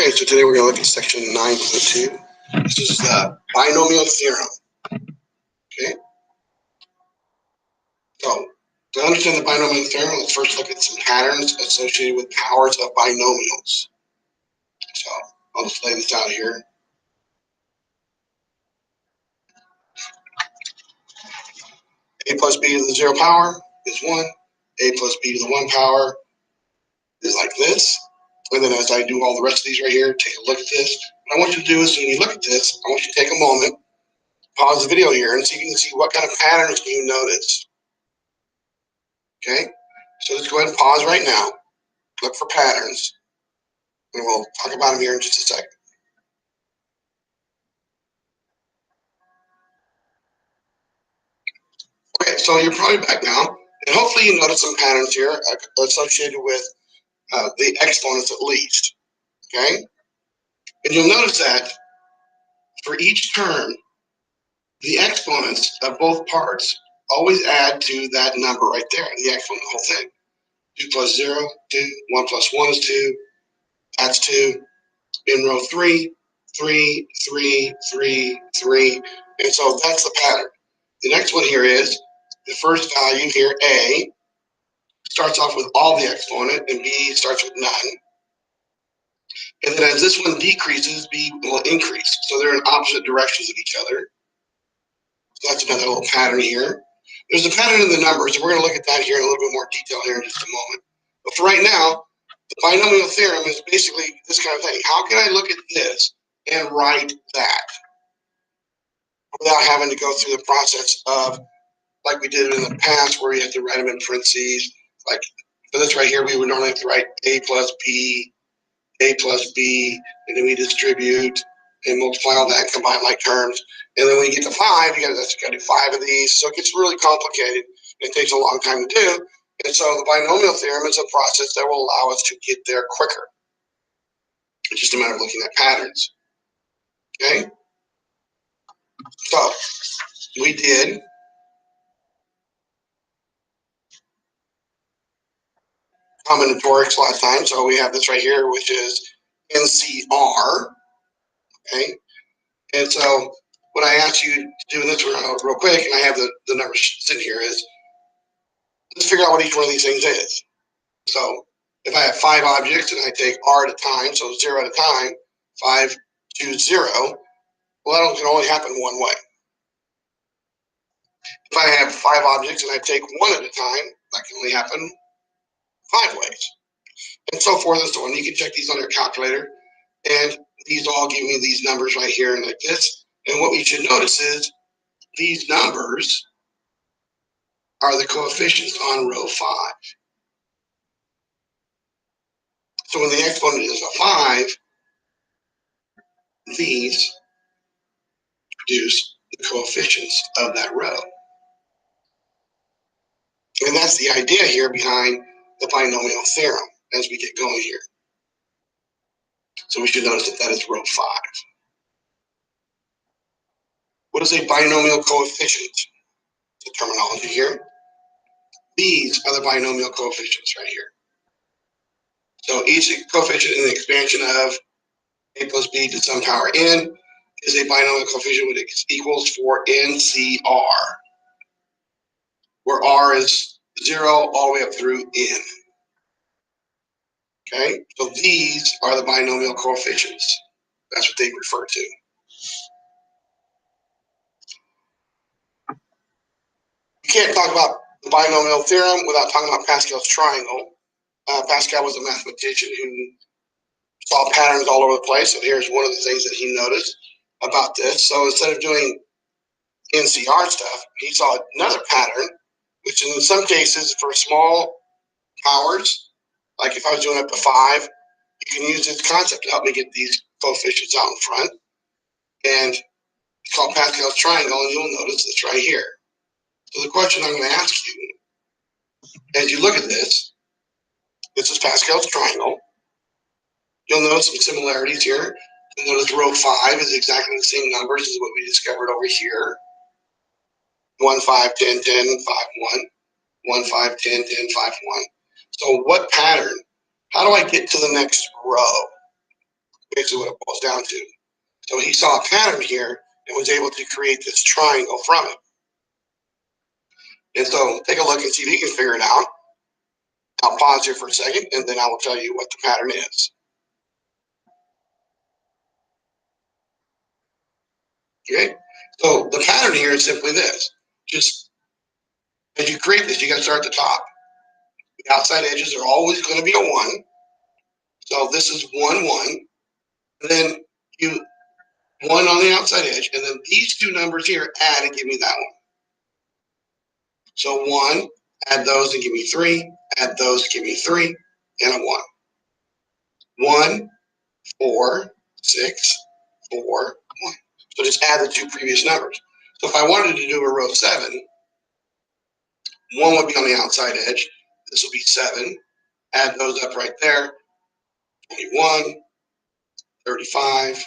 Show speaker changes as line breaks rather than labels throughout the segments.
Okay, so today we're going to look at section 9.2. This is the binomial theorem. Okay, so to understand the binomial theorem, let's first look at some patterns associated with powers of binomials. So I'll just lay this out here. A plus b to the 0 power is 1. A plus b to the 1 power is like this. And then as I do all the rest of these right here, take a look at this. What I want you to do is when you look at this, I want you to take a moment, pause the video here, and see if you can see what kind of patterns do you notice. Okay, so let's go ahead and pause right now, look for patterns, and we'll talk about them here in just a second. Okay, so you're probably back now, and hopefully you notice some patterns here associated with the exponents at least. Okay, and you'll notice that for each term, the exponents of both parts always add to that number right there, the exponent, the whole thing. 2 plus 0, 2, 1 plus 1 is 2, that's 2. In row 3, 3, 3, 3, 3, and so that's the pattern. The next one here is the first value here, A, starts off with all the exponent, and B starts with none. And then as this one decreases, B will increase. So they're in opposite directions of each other. So that's another little pattern here. There's a pattern in the numbers, and we're going to look at that here in a little bit more detail here in just a moment. But for right now, the binomial theorem is basically this kind of thing. How can I look at this and write that without having to go through the process of, like we did in the past, where you have to write them in parentheses. Like for this right here, we would normally have to write A plus B, A plus B, and then we distribute and multiply all that, combine like terms. And then when you get to 5, you got to do 5 of these. So it gets really complicated. It takes a long time to do. And so the binomial theorem is a process that will allow us to get there quicker. It's just a matter of looking at patterns. Okay? So we did combinatorics last time. So we have this right here, which is NCR. Okay? And so what I asked you to do in this real quick, and I have the numbers sitting here, is let's figure out what each one of these things is. So if I have 5 objects and I take R at a time, so 0 at a time, 5 to 0, well, that can only happen one way. If I have 5 objects and I take 1 at a time, that can only happen 5 ways. And so forth and so on. You can check these on your calculator, and these all give me these numbers right here and like this. And what we should notice is these numbers are the coefficients on row 5. So when the exponent is a 5, these produce the coefficients of that row. And that's the idea here behind the binomial theorem as we get going here. So we should notice that that is row 5. What is a binomial coefficient? The terminology here. These are the binomial coefficients right here. So each coefficient in the expansion of a plus b to some power n is a binomial coefficient which equals for NCR, where R is 0 all the way up through n. Okay, so these are the binomial coefficients. That's what they refer to. You can't talk about the binomial theorem without talking about Pascal's triangle. Pascal was a mathematician who saw patterns all over the place, and here's one of the things that he noticed about this. So instead of doing NCR stuff, he saw another pattern, which in some cases for small powers, like if I was doing up to 5, you can use this concept to help me get these coefficients out in front. And it's called Pascal's triangle, and you'll notice this right here. So the question I'm going to ask you, as you look at this is Pascal's triangle. You'll notice some similarities here. You'll notice row 5 is exactly the same numbers as what we discovered over here. 1, 5, 10, 10, 5, 1. 1, 5, 10, 10, 5, 1. So what pattern? How do I get to the next row? basically what it boils down to. So he saw a pattern here and was able to create this triangle from it. And so take a look and see if you can figure it out. I'll pause here for a second, and then I will tell you what the pattern is. Okay, so the pattern here is simply this. Just as you create this, you got to start at the top. The outside edges are always going to be a 1. So this is 1, 1. And then you 1 on the outside edge, and then these two numbers here add and give me that one. So 1, add those and give me 3, add those, give me 3, and a 1. 1, 4, 6, 4, 1. So just add the two previous numbers. So if I wanted to do a row 7, 1 would be on the outside edge. This will be 7. Add those up right there. 21, 35,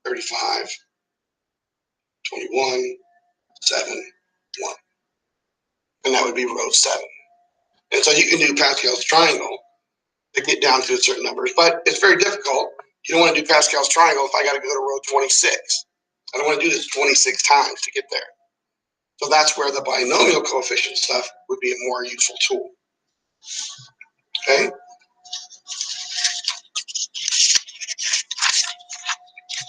35, 21, 7, 1. And that would be row 7. And so you can do Pascal's triangle to get down to certain numbers, but it's very difficult. You don't want to do Pascal's triangle if I got to go to row 26. I don't want to do this 26 times to get there. So that's where the binomial coefficient stuff would be a more useful tool. Okay?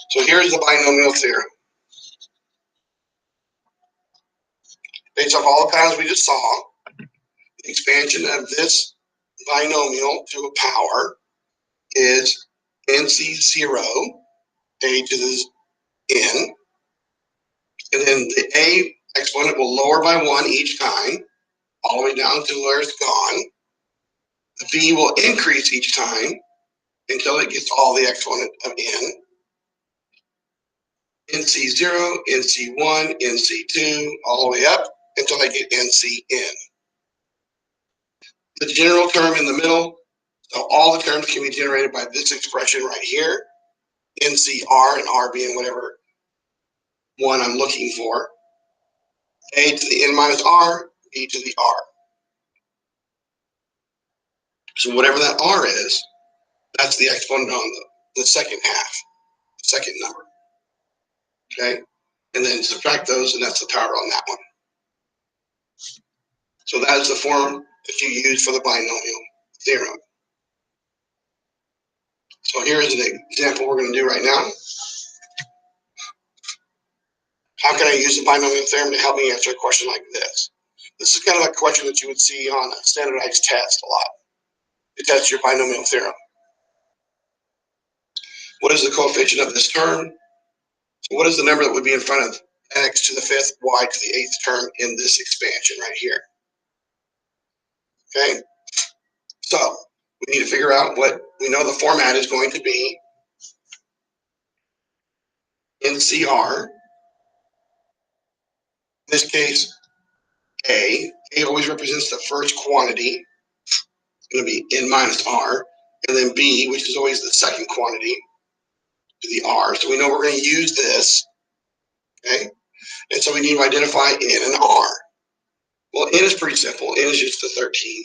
So here's the binomial theorem. Based off all the patterns we just saw, the expansion of this binomial to a power is NC0, a to the n, and then the a exponent will lower by 1 each time, all the way down to where it's gone. The b will increase each time until it gets all the exponent of n. NC0, NC1, NC2, all the way up until I get NCn. The general term in the middle, so all the terms can be generated by this expression right here, NCr, and r being whatever one I'm looking for. A to the n minus r, b to the r. So whatever that r is, that's the exponent on the second half, second number. Okay? And then subtract those, and that's the power on that one. So that is the form that you use for the binomial theorem. So here is an example we're going to do right now. How can I use the binomial theorem to help me answer a question like this? This is kind of a question that you would see on a standardized test a lot. It tests your binomial theorem. What is the coefficient of this term? So what is the number that would be in front of x to the 5th, y to the 8th term in this expansion right here? Okay, so we need to figure out what we know the format is going to be. NCR, in this case, A always represents the first quantity. It's going to be n minus r, and then B, which is always the second quantity, to the r. So we know we're going to use this, okay? And so we need to identify n and r. Well, n is pretty simple. N is just the 13.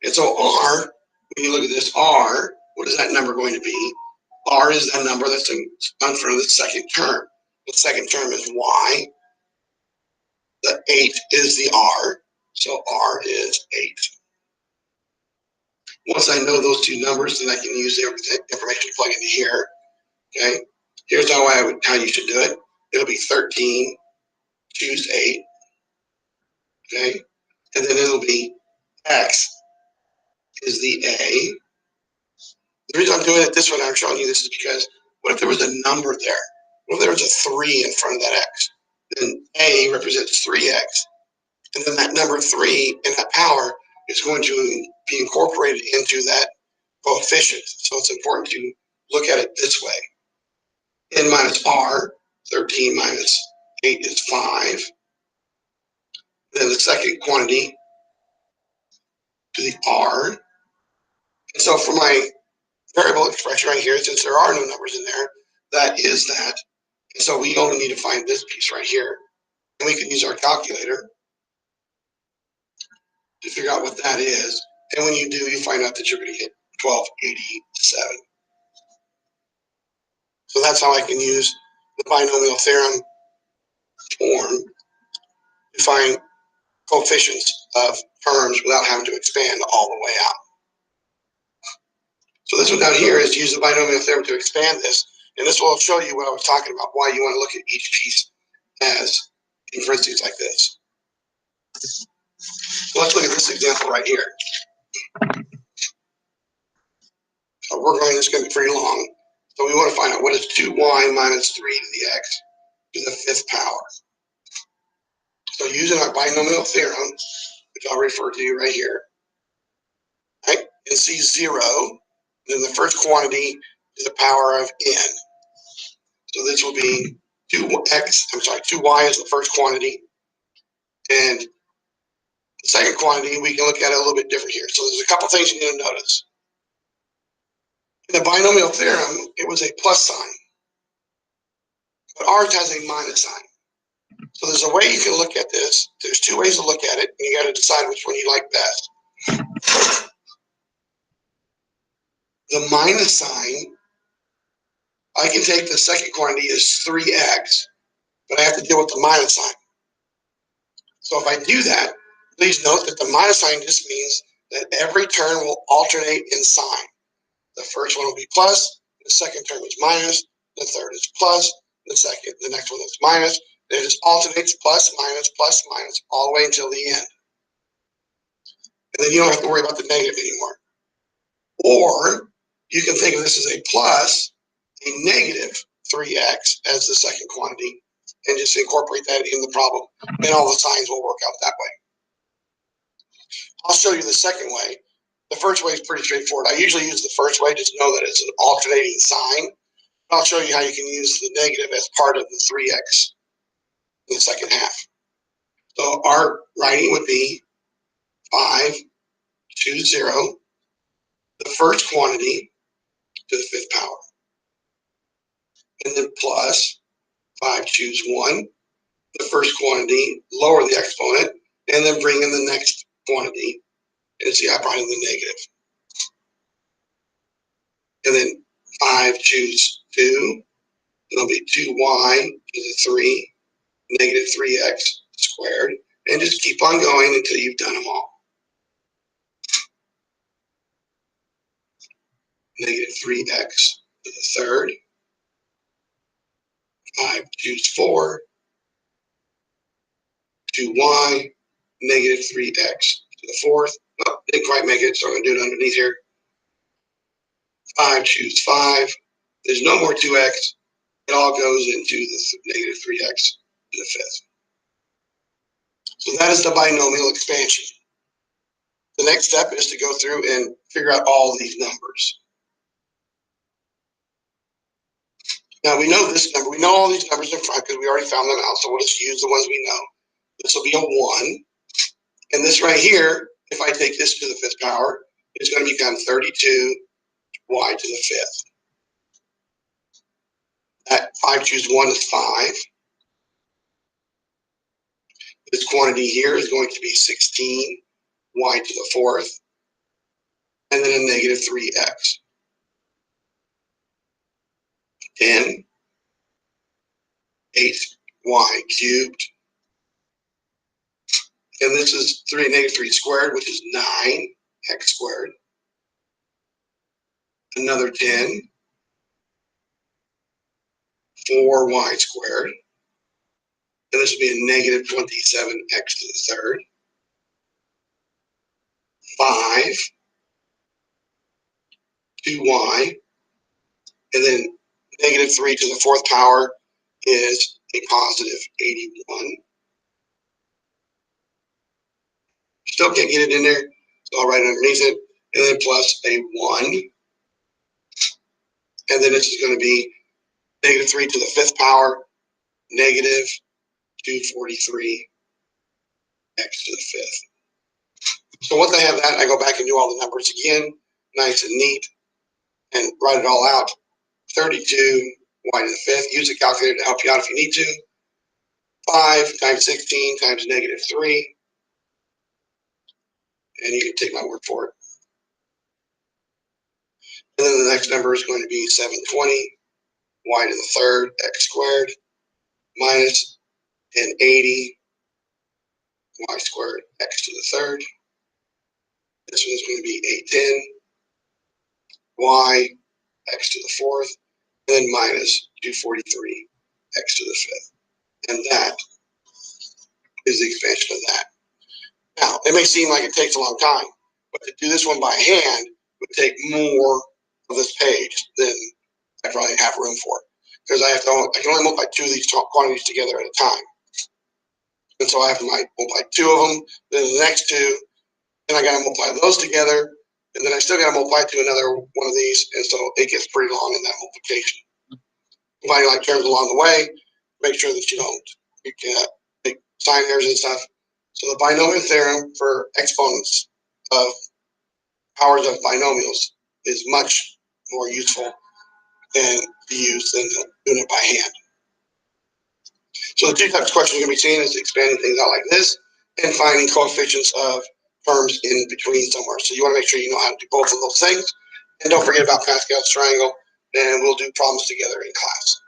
And so r, when you look at this r, what is that number going to be? R is that number that's in front of the second term. The second term is y. The 8 is the r, so r is 8. Once I know those two numbers, then I can use the information to plug into here. Okay, here's how you should do it. It'll be 13, choose 8. Okay, and then it'll be x is the a. The reason I'm doing it this way, I'm showing you this, is because what if there was a number there? What if there was a 3 in front of that x? Then a represents 3x. And then that number 3 in that power is going to be incorporated into that coefficient. So it's important to look at it this way. N minus r, 13 minus 8 is 5. Then the second quantity to the r. And so for my variable expression right here, since there are no numbers in there, that is that. And so we only need to find this piece right here. And we can use our calculator to figure out what that is. And when you do, you find out that you're going to get 1287. So that's how I can use the binomial theorem form to find coefficients of terms without having to expand all the way out. So this one down here is use the binomial theorem to expand this. And this will show you what I was talking about, why you want to look at each piece as in parentheses like this. So let's look at this example right here. So it's going to be pretty long. So we want to find out what is 2y minus 3 to the x to the fifth power. So using our binomial theorem, which I'll refer to you right here, right, and see 0, then the first quantity to the power of n. So this will be 2y is the first quantity. And the second quantity, we can look at it a little bit different here. So there's a couple things you need to notice. In the binomial theorem, it was a plus sign, but ours has a minus sign. So there's a way you can look at this. There's two ways to look at it, and you got to decide which one you like best. The minus sign, I can take the second quantity as 3x, but I have to deal with the minus sign. So if I do that, please note that the minus sign just means that every term will alternate in sign. The first one will be plus, the second term is minus, the third is plus, the next one is minus. It just alternates plus, minus, all the way until the end. And then you don't have to worry about the negative anymore. Or you can think of this as a plus, a negative 3x as the second quantity, and just incorporate that in the problem. And all the signs will work out that way. I'll show you the second way. The first way is pretty straightforward. I usually use the first way, just know that it's an alternating sign. I'll show you how you can use the negative as part of the 3x in the second half. So our writing would be 5, 2, 0, the first quantity to the fifth power. And then plus 5, choose 1, the first quantity, lower the exponent, and then bring in the next quantity. And see, I brought in the negative. And then 5, choose 2, it'll be 2y to the 3, negative 3x squared, and just keep on going until you've done them all. Negative 3x to the third, 5, choose 4, 2y, negative 3x to the fourth. Oh, didn't quite make it, so I'm going to do it underneath here. 5, choose 5. There's no more 2x. It all goes into the negative 3x to the fifth. So that is the binomial expansion. The next step is to go through and figure out all of these numbers. Now we know this number. We know all these numbers in front because we already found them out. So we'll just use the ones we know. This will be a 1. And this right here, if I take this to the fifth power, it's going to become 32y to the fifth. That 5 choose 1 is 5. This quantity here is going to be 16y to the fourth. And then a negative 3x. 10, 8y cubed. And this is negative 3 squared, which is 9x squared. Another 10, 4y squared. And this would be a negative 27x to the third. 5, 2y. And then negative 3 to the fourth power is a positive 81. Still can't get it in there, so I'll write it underneath it. And then plus a 1. And then this is going to be negative 3 to the fifth power, negative 243 x to the fifth. So once I have that, I go back and do all the numbers again, nice and neat, and write it all out. 32y to the fifth. Use a calculator to help you out if you need to. 5 times 16 times negative 3. And you can take my word for it. And then the next number is going to be 720 y to the third x squared minus 1080 y squared x to the third. This one is going to be 810 y x to the fourth, and then minus 243 x to the fifth. And that is the expansion of that. Now, it may seem like it takes a long time, but to do this one by hand would take more of this page than I probably have room for. Because I can only multiply two of these quantities together at a time. And so I have to multiply two of them, then the next two, and I got to multiply those together, and then I still got to multiply to another one of these, and so it gets pretty long in that multiplication. Combining like terms along the way, make sure that you can't make sign errors and stuff. So the binomial theorem for exponents of powers of binomials is much more useful than to use than doing it by hand. So the two types of questions you're going to be seeing is expanding things out like this and finding coefficients of terms in between somewhere. So you want to make sure you know how to do both of those things. And don't forget about Pascal's triangle, and we'll do problems together in class.